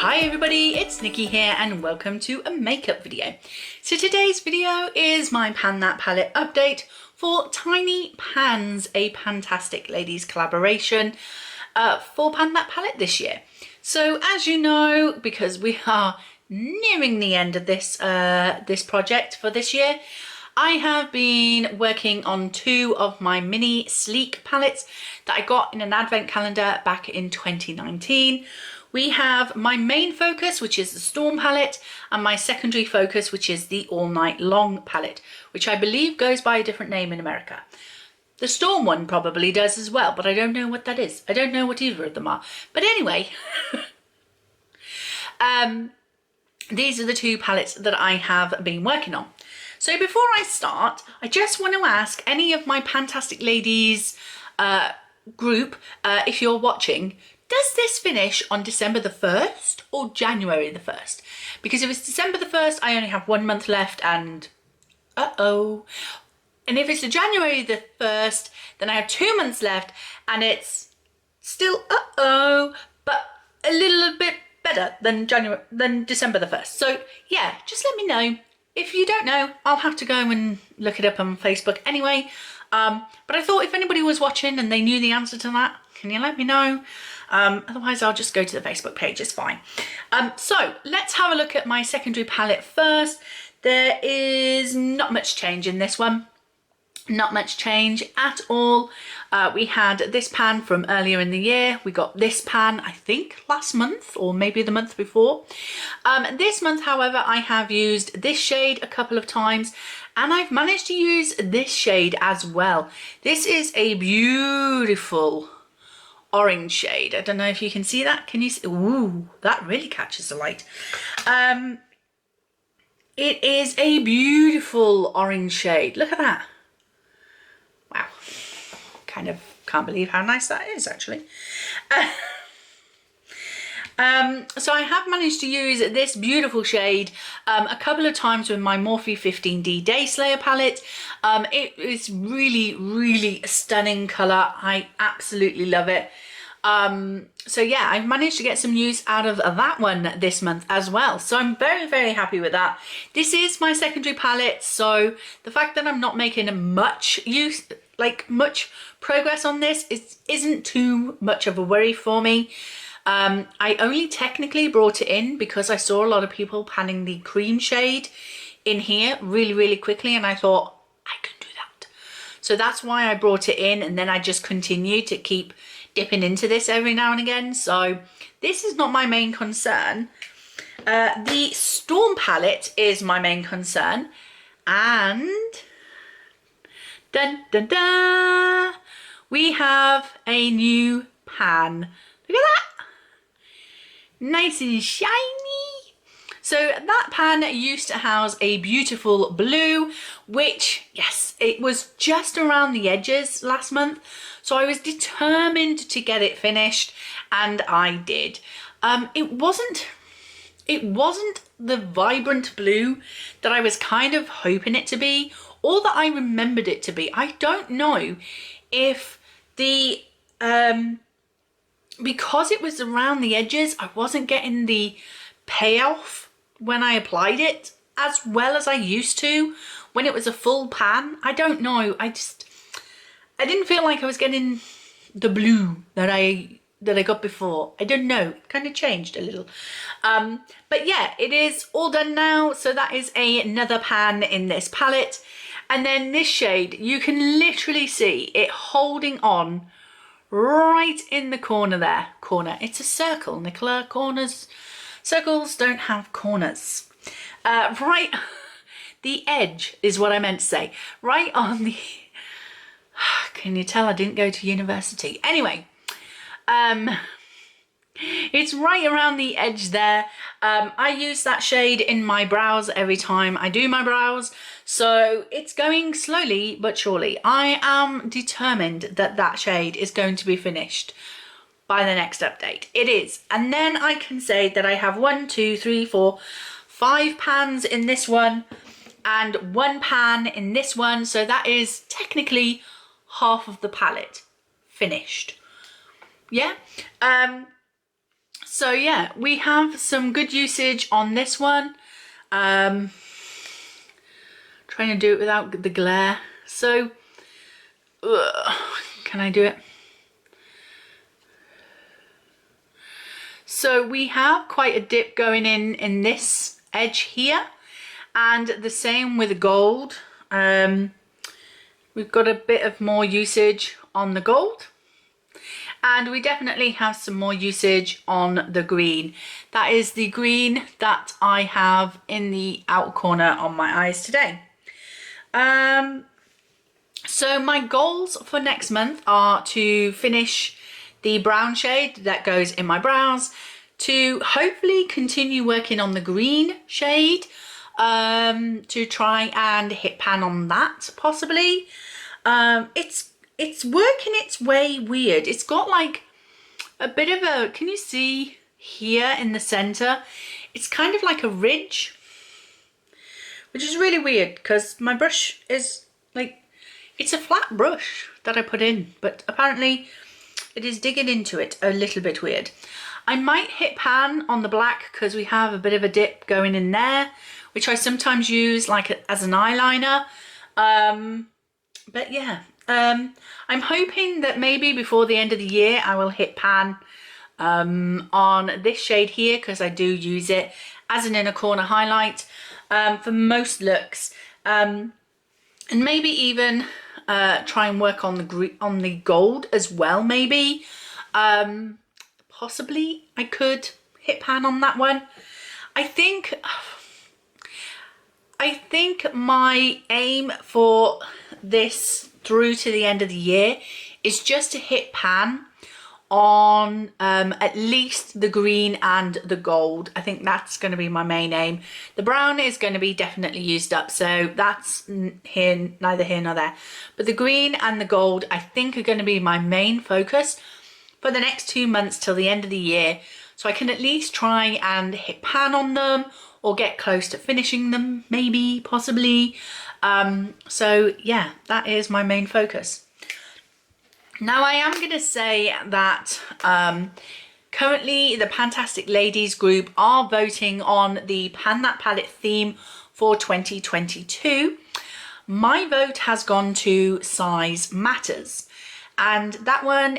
Hi everybody, it's Nikki here and welcome to a makeup video. So today's video is my Pan That palette update for Tiny Pans, a Pantastic Ladies collaboration for Pan That palette this year. So as you know, because we are nearing the end of this this project for this year, I have been working on two of my mini sleek palettes that I got in an advent calendar back in 2019. We have my main focus, which is the Storm palette, and my secondary focus, which is the All Night Long palette, which I believe goes by a different name in America. The Storm one probably does as well, but I don't know what that is. I don't know what either of them are. But anyway, these are the two palettes that I have been working on. So before I start, I just want to ask any of my Pantastic Ladies group, if you're watching, does this finish on December the 1st or January the 1st? Because if it's December the 1st, I only have 1 month left and uh-oh. And if it's the January the 1st, then I have 2 months left and it's still uh-oh, but a little bit better than December the 1st. So yeah, just let me know. If you don't know, I'll have to go and look it up on Facebook anyway. But I thought if anybody was watching and they knew the answer to that, can you let me know? Otherwise I'll just go to the Facebook page, it's fine. So let's have a look at my secondary palette first. There is not much change in this one. Not much change at all. We had this pan from earlier in the year. We got this pan, I think, last month or maybe the month before. This month, however, I have used this shade a couple of times and I've managed to use this shade as well. This is a beautiful orange shade. I don't know if you can see that. Can you see? Ooh, that really catches the light. It is a beautiful orange shade. Look at that. Wow, kind of can't believe how nice that is actually. So I have managed to use this beautiful shade a couple of times with my Morphe 15D Day Slayer palette. It is really a stunning colour. I absolutely love it. So yeah, I've managed to get some use out of that one this month as well. So I'm very happy with that. This is my secondary palette, so the fact that I'm not making much use, like much progress on this isn't too much of a worry for me. I only technically brought it in because I saw a lot of people panning the cream shade in here really quickly and I thought I can do that. So that's why I brought it in, and then I just continued to keep dipping into this every now and again. So this is not my main concern. The Storm palette is my main concern, and dun dun dun, we have a new pan. Look at that, nice and shiny. So that pan used to house a beautiful blue, which, yes, it was just around the edges last month. So I was determined to get it finished, and I did. It wasn't the vibrant blue that I was kind of hoping it to be, or that I remembered it to be. I don't know if the, because it was around the edges, I wasn't getting the payoff when I applied it as well as I used to when it was a full pan. I don't know, I didn't feel like I was getting the blue that I got before. I don't know, it kind of changed a little. But yeah, it is all done now. So that is another pan in this palette. And then this shade, you can literally see it holding on right in the corner there. Corner, it's a circle, Nicola. Circles don't have corners. Right, the edge is what I meant to say. Right on the, can you tell I didn't go to university? Anyway, it's right around the edge there. I use that shade in my brows every time I do my brows. So it's going slowly but surely. I am determined that that shade is going to be finished by the next update. It is. And then I can say that I have 1, 2, 3, 4, 5 pans in this one and 1 pan in this one. So that is technically half of the palette finished. Yeah. So yeah, we have some good usage on this one. Trying to do it without the glare. So, can I do it? So we have quite a dip going in this edge here, and the same with the gold. We've got a bit of more usage on the gold, and we definitely have some more usage on the green. That is the green that I have in the outer corner on my eyes today. So my goals for next month are to finish the brown shade that goes in my brows, to hopefully continue working on the green shade, to try and hit pan on that possibly. It's working its way weird. It's got like a bit of a, can you see here in the center? It's kind of like a ridge, which is really weird because my brush is like, it's a flat brush that I put in, but apparently it is digging into it a little bit weird. I might hit pan on the black because we have a bit of a dip going in there, which I sometimes use like as an eyeliner. But yeah, I'm hoping that maybe before the end of the year I will hit pan on this shade here, because I do use it as an inner corner highlight for most looks, and maybe even try and work on the gold as well. Maybe possibly I could hit pan on that one. I think my aim for this through to the end of the year is just to hit pan on at least the green and the gold. I think that's going to be my main aim. The brown is going to be definitely used up, so that's neither here nor there. But the green and the gold I think are going to be my main focus for the next 2 months till the end of the year, so I can at least try and hit pan on them or get close to finishing them, maybe, possibly. So yeah, that is my main focus. Now I am going to say that currently the Pantastic Ladies group are voting on the Pan That Palette theme for 2022. My vote has gone to Size Matters, and that one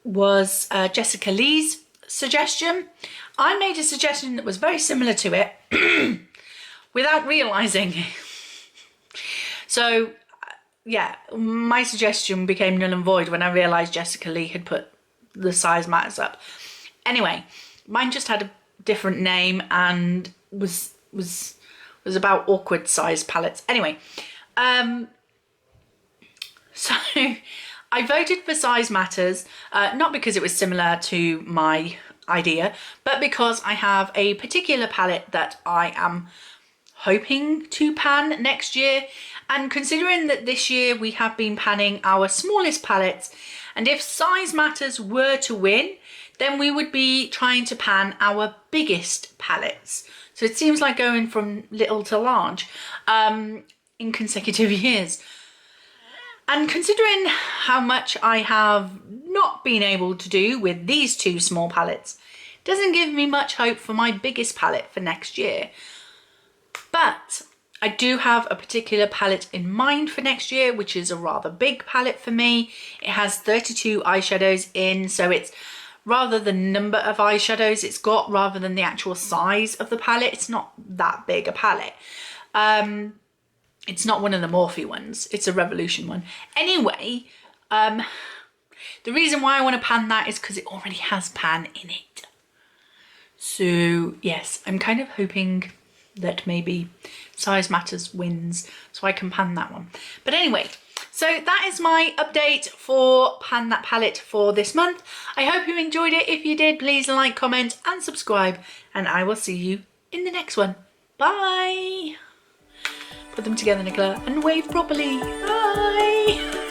was Jessica Lee's suggestion. I made a suggestion that was very similar to it without realising. So yeah, my suggestion became null and void when I realised Jessica Lee had put the Size Matters up. Anyway, mine just had a different name and was about awkward size palettes. Anyway, so I voted for Size Matters, not because it was similar to my idea, but because I have a particular palette that I am hoping to pan next year. And considering that this year we have been panning our smallest palettes, and if Size Matters were to win, then we would be trying to pan our biggest palettes. So it seems like going from little to large in consecutive years. And considering how much I have not been able to do with these two small palettes, doesn't give me much hope for my biggest palette for next year. But I do have a particular palette in mind for next year, which is a rather big palette for me. It has 32 eyeshadows in, so it's rather the number of eyeshadows it's got rather than the actual size of the palette. It's not that big a palette. It's not one of the Morphe ones. It's a Revolution one. Anyway, the reason why I want to pan that is because it already has pan in it. So yes, I'm kind of hoping that maybe Size Matters wins so I can pan that one. But anyway, so that is my update for Pan That Palette for this month. I hope you enjoyed it. If you did, please like, comment and subscribe, and I will see you in the next one. Bye! Put them together, Nicola, and wave properly. Bye!